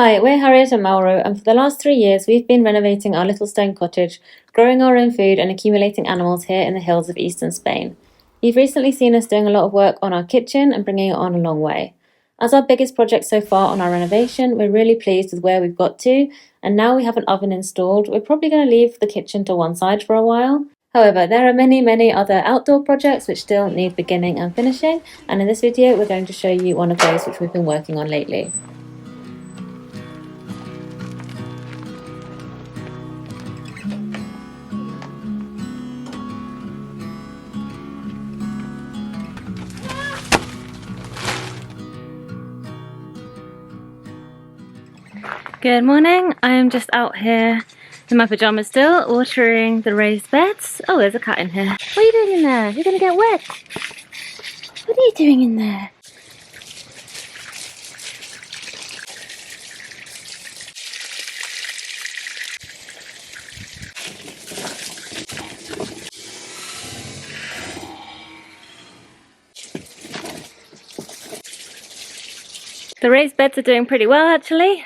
Hi, we're Harriet and Mauro, and for the last 3 years we've been renovating our little stone cottage, growing our own food and accumulating animals here in the hills of eastern Spain. You've recently seen us doing a lot of work on our kitchen and bringing it on a long way. As our biggest project so far on our renovation, we're really pleased with where we've got to, and now we have an oven installed, we're probably going to leave the kitchen to one side for a while. However, there are many other outdoor projects which still need beginning and finishing, and in this video we're going to show you one of those which we've been working on lately. Good morning, I am just out here in my pyjamas still, watering the raised beds. Oh, there's a cat in here. What are you doing in there? You're gonna get wet. What are you doing in there? The raised beds are doing pretty well actually.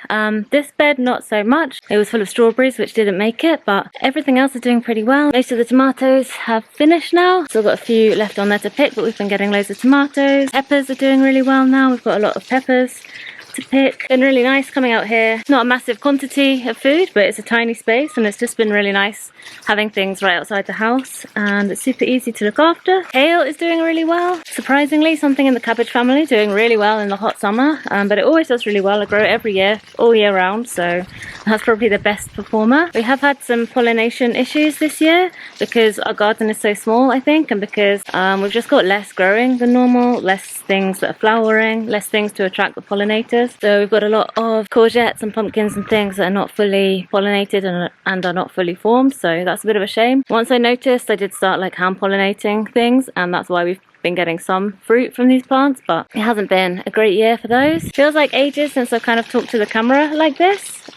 This bed not so much. It was full of strawberries which didn't make it, but everything else is doing pretty well. Most of the tomatoes have finished now. Still got a few left on there to pick, but we've been getting loads of tomatoes. Peppers are doing really well now. We've got a lot of peppers to pick. Been really nice coming out here. Not a massive quantity of food, but it's a tiny space and it's just been really nice having things right outside the house, and it's super easy to look after. Kale is doing really well. Surprisingly, something in the cabbage family doing really well in the hot summer, but it always does really well. I grow it every year, all year round, so that's probably the best performer. We have had some pollination issues this year because our garden is so small, I think, and because we've just got less growing than normal, less things that are flowering, less things to attract the pollinators. So we've got a lot of courgettes and pumpkins and things that are not fully pollinated and are not fully formed, so that's a bit of a shame. Once I noticed, I did start like hand pollinating things, and that's why we've been getting some fruit from these plants, but it hasn't been a great year for those. Feels like ages since I've kind of talked to the camera like this.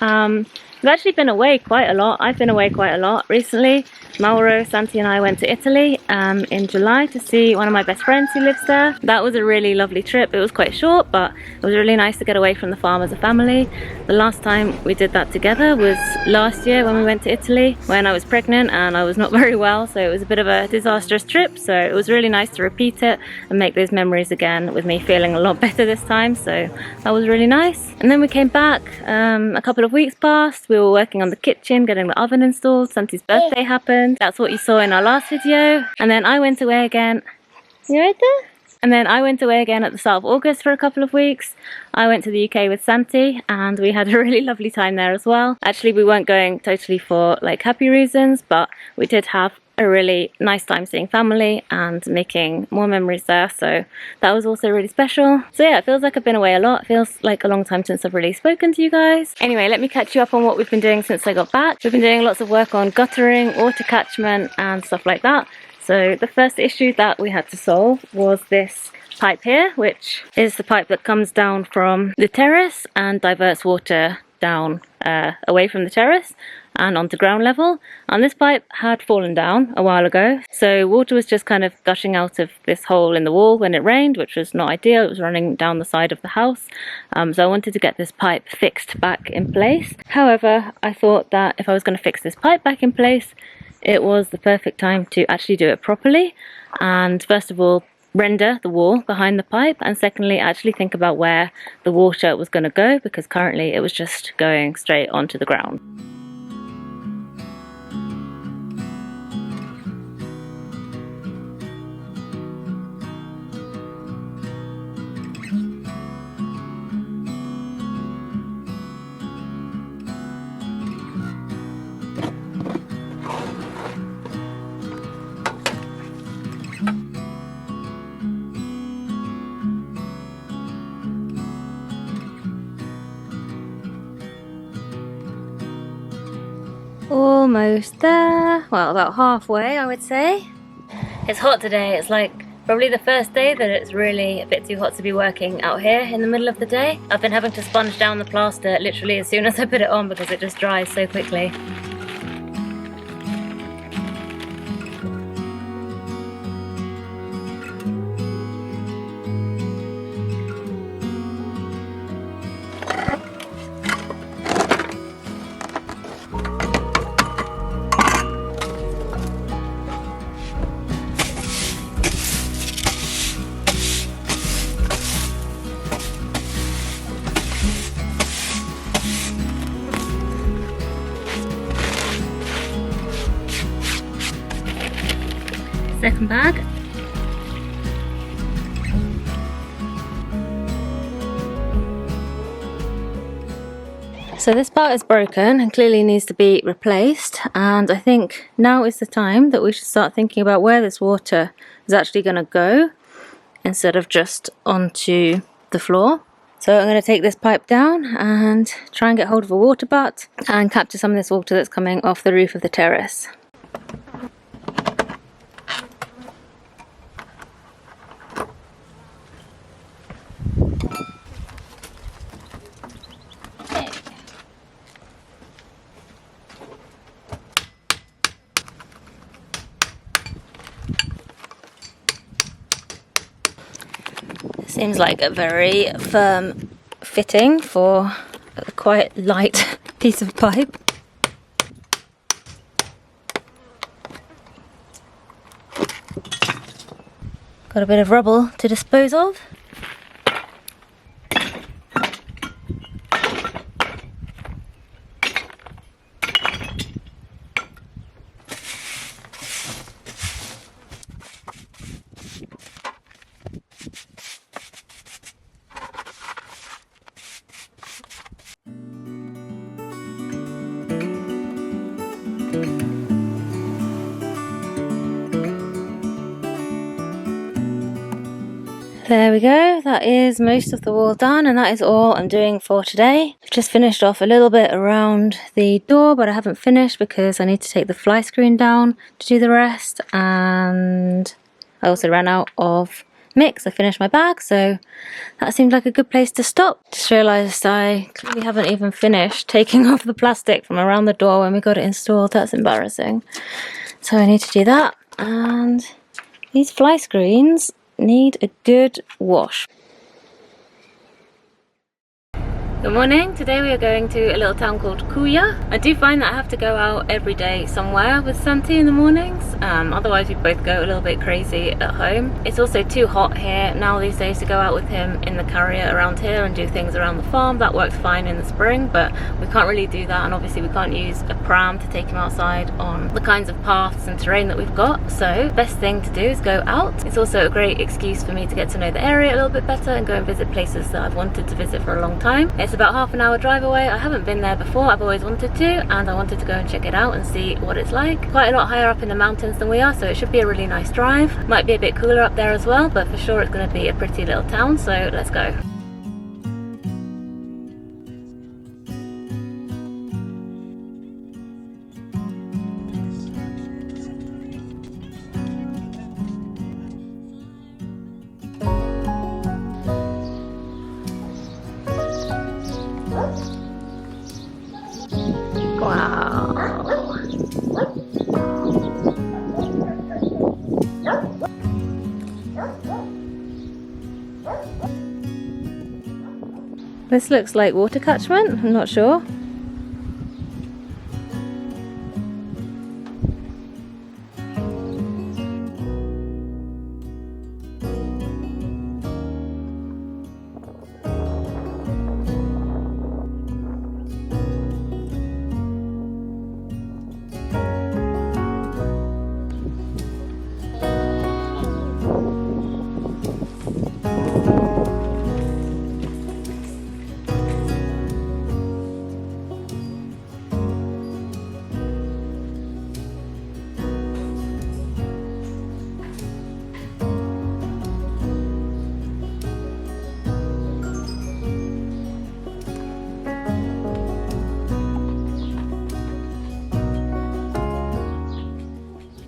We've actually been away quite a lot. I've been away quite a lot recently. Mauro, Santi and I went to Italy in July to see one of my best friends who lives there. That was a really lovely trip. It was quite short, but it was really nice to get away from the farm as a family. The last time we did that together was last year when we went to Italy, when I was pregnant and I was not very well, so it was a bit of a disastrous trip. So it was really nice to repeat it and make those memories again with me feeling a lot better this time, so that was really nice. And then we came back, a couple of weeks passed. We were working on the kitchen, getting the oven installed. Santi's birthday happened. That's what you saw in our last video. And then I went away again. You right there? And then I went away again at the start of August for a couple of weeks. I went to the UK with Santi and we had a really lovely time there as well. Actually, we weren't going totally for like happy reasons, but we did have a really nice time seeing family and making more memories there, so that was also really special. So yeah, it feels like I've been away a lot. It feels like a long time since I've really spoken to you guys. Anyway, let me catch you up on what we've been doing since I got back. We've been doing lots of work on guttering, water catchment and stuff like that. So the first issue that we had to solve was this pipe here, which is the pipe that comes down from the terrace and diverts water down away from the terrace and onto ground level. And this pipe had fallen down a while ago, so water was just kind of gushing out of this hole in the wall when it rained, which was not ideal. It was running down the side of the house, so I wanted to get this pipe fixed back in place. However, I thought that if I was going to fix this pipe back in place, it was the perfect time to actually do it properly, and first of all render the wall behind the pipe, and secondly actually think about where the water was going to go, because currently it was just going straight onto the ground. Almost there. Well, about halfway, I would say. It's hot today. It's like probably the first day that it's really a bit too hot to be working out here in the middle of the day. I've been having to sponge down the plaster literally as soon as I put it on because it just dries so quickly. second bag. So this part is broken and clearly needs to be replaced, and I think now is the time that we should start thinking about where this water is actually going to go instead of just onto the floor. So I'm going to take this pipe down and try and get hold of a water butt and capture some of this water that's coming off the roof of the terrace. Seems like a very firm fitting for a quite light piece of pipe. Got a bit of rubble to dispose of. There we go, that is most of the wall done, and that is all I'm doing for today. I've just finished off a little bit around the door, but I haven't finished because I need to take the fly screen down to do the rest, and I also ran out of mix. I finished my bag, so that seemed like a good place to stop. Just realised I clearly haven't even finished taking off the plastic from around the door when we got it installed. That's embarrassing. So I need to do that, and these fly screens need a good wash. Good morning. Today we are going to a little town called Culla. I do find that I have to go out every day somewhere with Santi in the mornings, otherwise we both go a little bit crazy at home. It's also too hot here now these days to go out with him in the carrier around here and do things around the farm. That works fine in the spring, but we can't really do that, and obviously we can't use a pram to take him outside on the kinds of paths and terrain that we've got. So best thing to do is go out. It's also a great excuse for me to get to know the area a little bit better and go and visit places that I've wanted to visit for a long time. It's about half an hour drive away. I haven't been there before. I've always wanted to, and I wanted to go and check it out and see what it's like. Quite a lot higher up in the mountains than we are, so it should be a really nice drive. Might be a bit cooler up there as well, but for sure it's going to be a pretty little town, so let's go. This looks like water catchment, I'm not sure.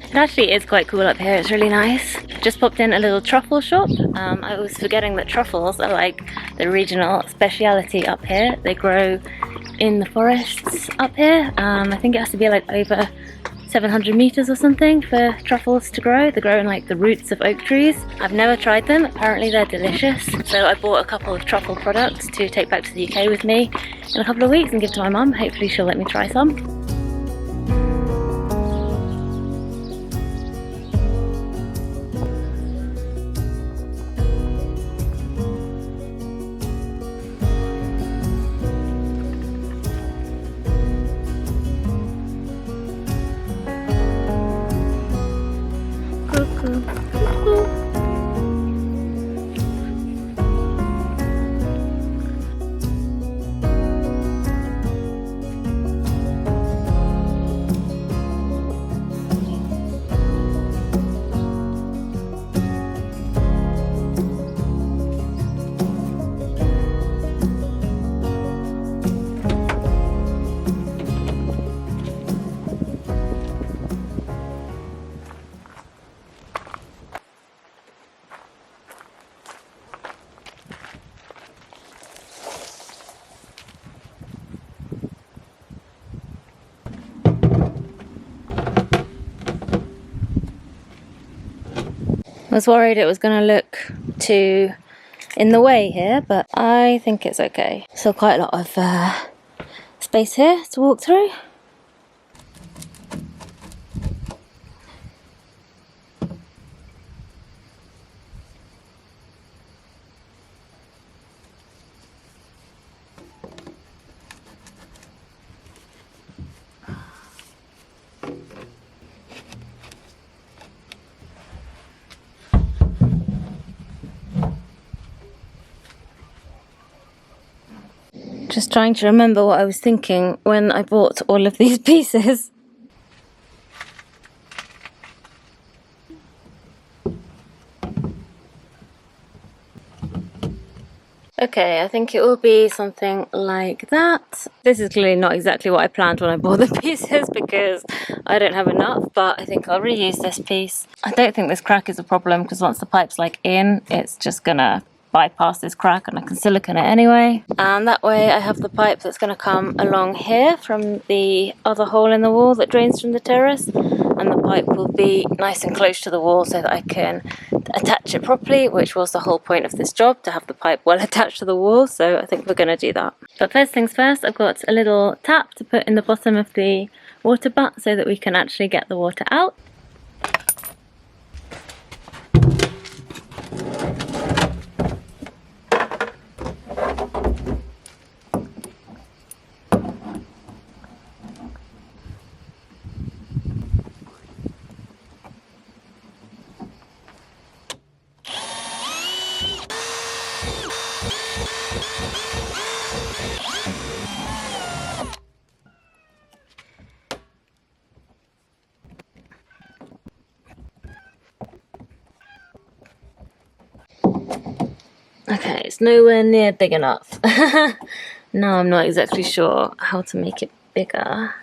It actually is quite cool up here, it's really nice. Just popped in a little truffle shop. I was forgetting that truffles are like the regional speciality up here. They grow in the forests up here. I think it has to be like over 700 meters or something for truffles to grow. They grow in like the roots of oak trees. I've never tried them, apparently they're delicious. So I bought a couple of truffle products to take back to the UK with me in a couple of weeks and give to my mum. Hopefully she'll let me try some. was worried it was going to look too in the way here, but I think it's okay. Still quite a lot of space here to walk through. Just trying to remember what I was thinking when I bought all of these pieces. Okay, I think it will be something like that. This is clearly not exactly what I planned when I bought the pieces because I don't have enough, but I think I'll reuse this piece. I don't think this crack is a problem because once the pipe's like in, it's just gonna bypass this crack and I can silicone it anyway. And that way I have the pipe that's going to come along here from the other hole in the wall that drains from the terrace, and the pipe will be nice and close to the wall so that I can attach it properly, which was the whole point of this job, to have the pipe well attached to the wall. So I think we're going to do that. But first things first, I've got a little tap to put in the bottom of the water butt so that we can actually get the water out. Okay, it's nowhere near big enough. Now I'm not exactly sure how to make it bigger.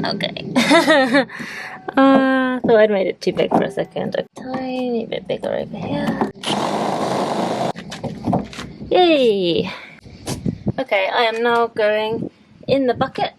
Okay. Thought I'd made it too big for a second. A tiny bit bigger over here. Yay! Okay, I am now going in the bucket.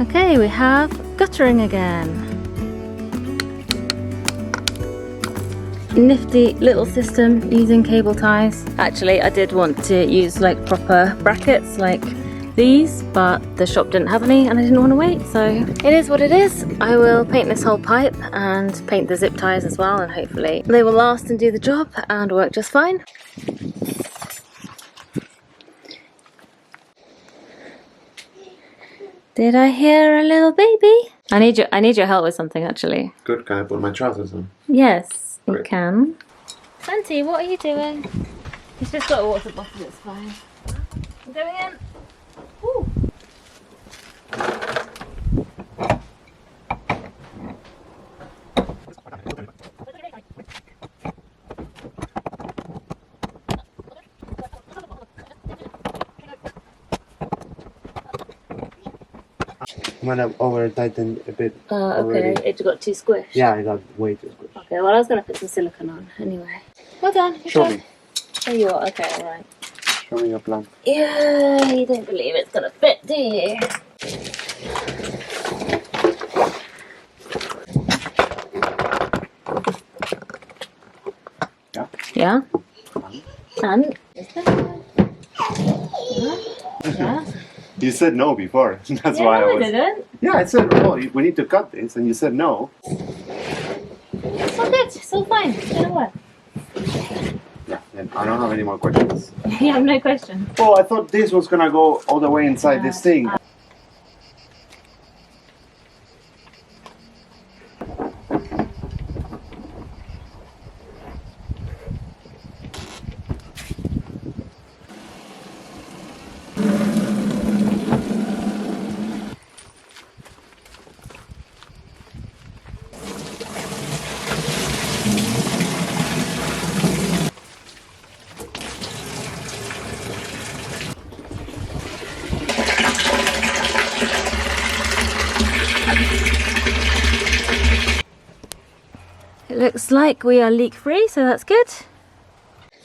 Okay, we have guttering again. Nifty little system using cable ties. Actually, I did want to use like proper brackets like these, but the shop didn't have any and I didn't want to wait, so it is what it is. I will paint this whole pipe and paint the zip ties as well, and hopefully they will last and do the job and work just fine. Did I hear a little baby? I need your help with something actually. Good, can I put my trousers on? Yes, you Great. can. Santi, what are you doing? He's just got a water bottle, it's fine. I'm going in. Ooh. I might have over tightened a bit. Okay, it got too squished. Yeah, I got way too squished. Okay. Okay, well I was gonna put some silicone on anyway. Well done. Show me. There you are. Okay, all right. Show me your plant. Yeah, you don't believe it's gonna fit, do you? Yeah. Yeah. And yeah. You said no before. That's Yeah, why no, I was. I didn't. Yeah, I said, oh, we need to cut this, and you said no. It's all good. It's all fine. It's gonna work. Yeah, and I don't have any more questions. You have no question. Oh, I thought this was gonna go all the way inside this thing. It looks like we are leak free, so that's good.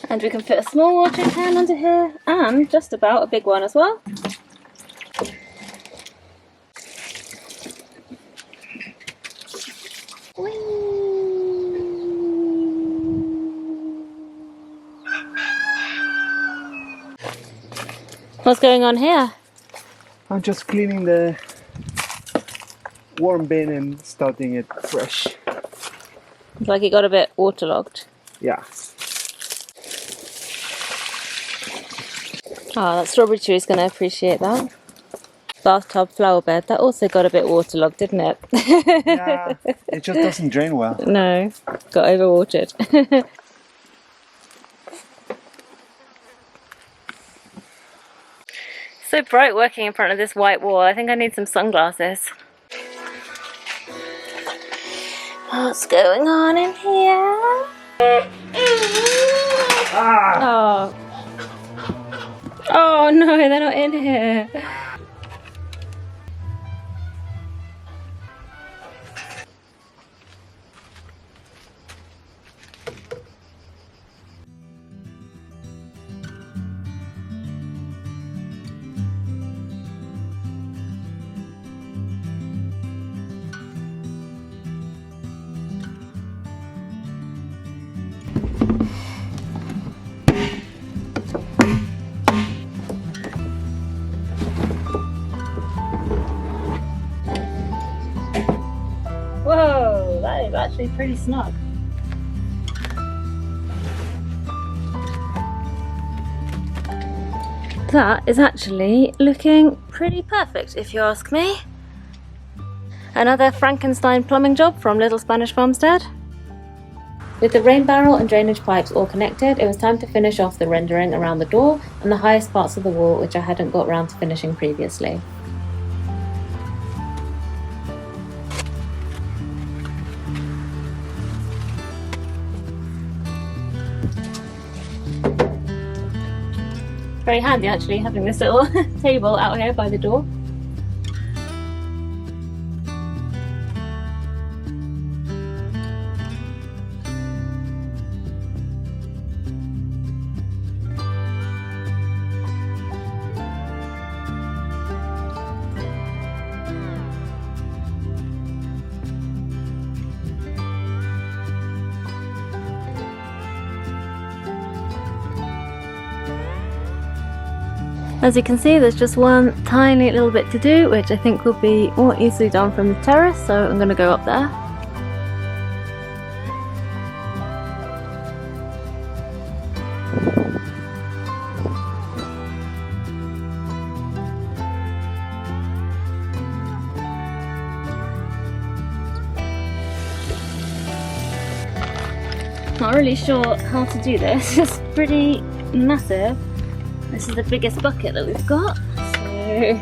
And we can fit a small watering can under here, and just about a big one as well. What's going on here? I'm just cleaning the warm bin and starting it fresh. It's like it got a bit waterlogged. Yeah. Oh, that strawberry tree is going to appreciate that. Bathtub flower bed, that also got a bit waterlogged, didn't it? Yeah, it just doesn't drain well. No, got overwatered. So bright working in front of this white wall. I think I need some sunglasses. What's going on in here? Ah! Oh. Oh no, they're not in here. Whoa, that is actually pretty snug. That is actually looking pretty perfect, if you ask me. Another Frankenstein plumbing job from Little Spanish Farmstead. With the rain barrel and drainage pipes all connected, it was time to finish off the rendering around the door and the highest parts of the wall, which I hadn't got round to finishing previously. Very handy actually, having this little table out here by the door. As you can see, there's just one tiny little bit to do, which I think will be more easily done from the terrace, so I'm going to go up there. Not really sure how to do this, it's pretty massive. This is the biggest bucket that we've got, so...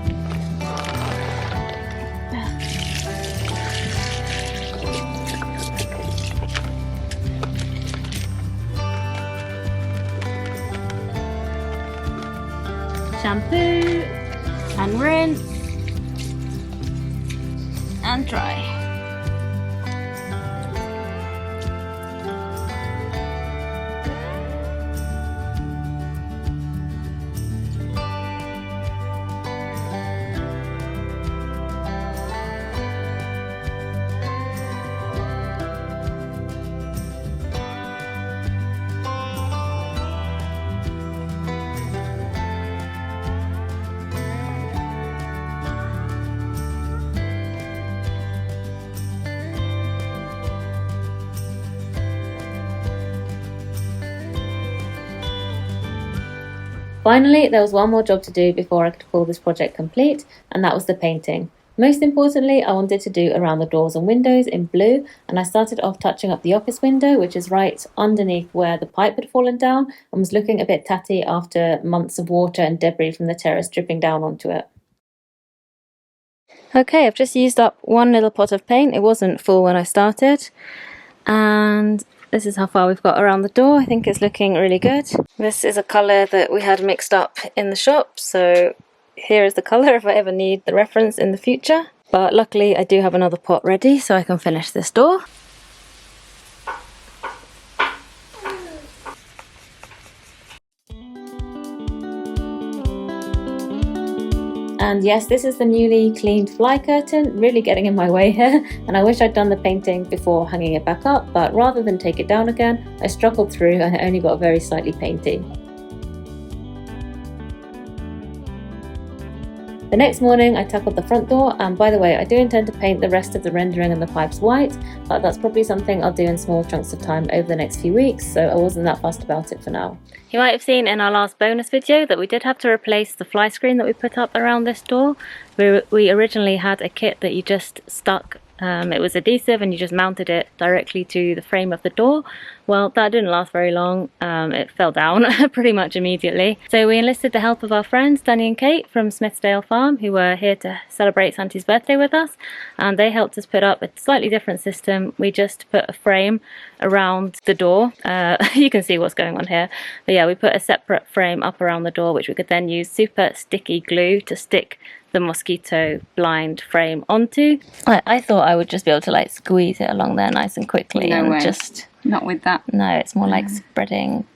Shampoo, and rinse, and dry. Finally, there was one more job to do before I could call this project complete, and that was the painting. Most importantly, I wanted to do around the doors and windows in blue, and I started off touching up the office window, which is right underneath where the pipe had fallen down and was looking a bit tatty after months of water and debris from the terrace dripping down onto it. Okay, I've just used up one little pot of paint. It wasn't full when I started, and this is how far we've got around the door. I think it's looking really good. This is a colour that we had mixed up in the shop, so here is the colour if I ever need the reference in the future. But luckily I do have another pot ready so I can finish this door. And yes, this is the newly cleaned fly curtain, really getting in my way here, and I wish I'd done the painting before hanging it back up, but rather than take it down again, I struggled through and it only got very slightly painty. The next morning I tackled the front door, and by the way, I do intend to paint the rest of the rendering and the pipes white, but that's probably something I'll do in small chunks of time over the next few weeks, so I wasn't that fussed about it for now. You might have seen in our last bonus video that we did have to replace the fly screen that we put up around this door. We originally had a kit that you just stuck, it was adhesive and you just mounted it directly to the frame of the door. Well, that didn't last very long. It fell down pretty much immediately. So we enlisted the help of our friends Danny and Kate from Smithsdale Farm, who were here to celebrate Santi's birthday with us, and they helped us put up a slightly different system. We just put a frame around the door. You can see what's going on here, but yeah, we put a separate frame up around the door which we could then use super sticky glue to stick the mosquito blind frame onto. I thought I would just be able to like squeeze it along there nice and quickly. No and way. Just not with that. No, it's more like spreading.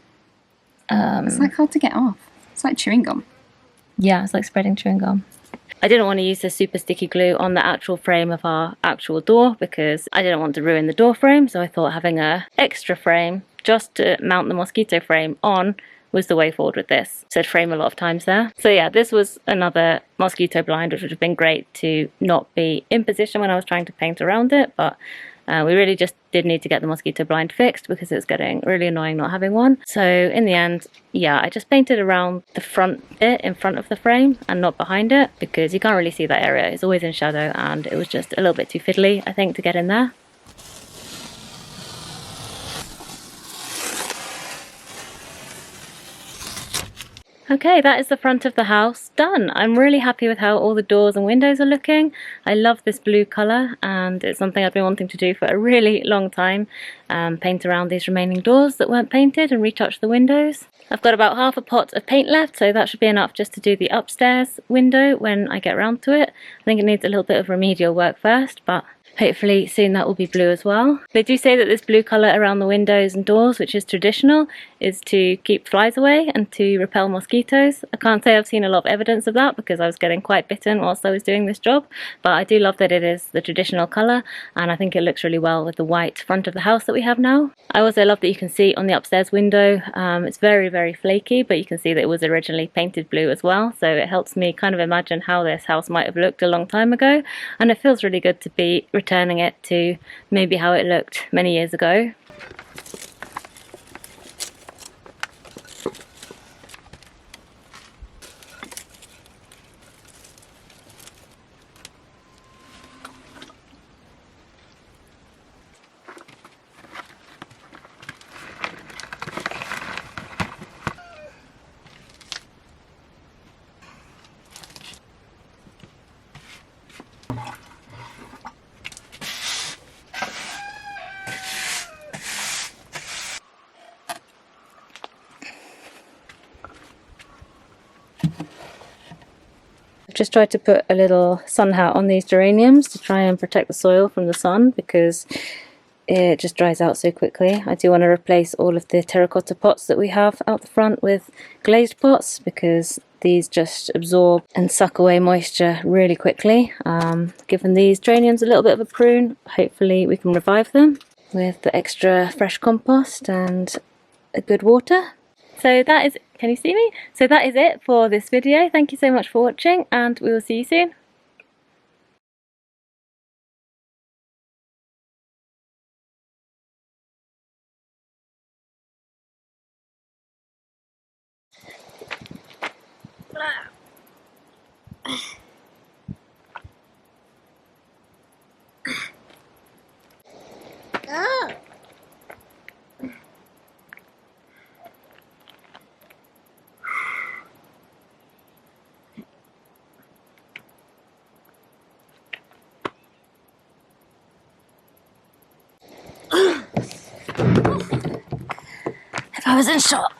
It's like hard to get off. It's like chewing gum. Yeah, it's like spreading chewing gum. I didn't want to use the super sticky glue on the actual frame of our actual door because I didn't want to ruin the door frame, so I thought having an extra frame just to mount the mosquito frame on was the way forward with this. Said frame a lot of times there. So yeah, this was another mosquito blind, which would have been great to not be in position when I was trying to paint around it, but we really just did need to get the mosquito blind fixed because it was getting really annoying not having one. So in the end, yeah, I just painted around the front bit in front of the frame and not behind it because you can't really see that area. It's always in shadow and it was just a little bit too fiddly, I think, to get in there. Okay, that is the front of the house done. I'm really happy with how all the doors and windows are looking. I love this blue colour and it's something I've been wanting to do for a really long time. Paint around these remaining doors that weren't painted and retouch the windows. I've got about half a pot of paint left, so that should be enough just to do the upstairs window when I get around to it. I think it needs a little bit of remedial work first, but hopefully soon that will be blue as well. They do say that this blue colour around the windows and doors, which is traditional, is to keep flies away and to repel mosquitoes. I can't say I've seen a lot of evidence of that because I was getting quite bitten whilst I was doing this job, but I do love that it is the traditional colour and I think it looks really well with the white front of the house that we have now. I also love that you can see on the upstairs window, it's very, very flaky, but you can see that it was originally painted blue as well, so it helps me kind of imagine how this house might have looked a long time ago, and it feels really good to be returning it to maybe how it looked many years ago. I've just tried to put a little sun hat on these geraniums to try and protect the soil from the sun because it just dries out so quickly. I do want to replace all of the terracotta pots that we have out the front with glazed pots because these just absorb and suck away moisture really quickly. Given these geraniums a little bit of a prune, hopefully we can revive them with the extra fresh compost and a good water. So that is, can you see me? So that is it for this video. Thank you so much for watching and we will see you soon. If I was in shot,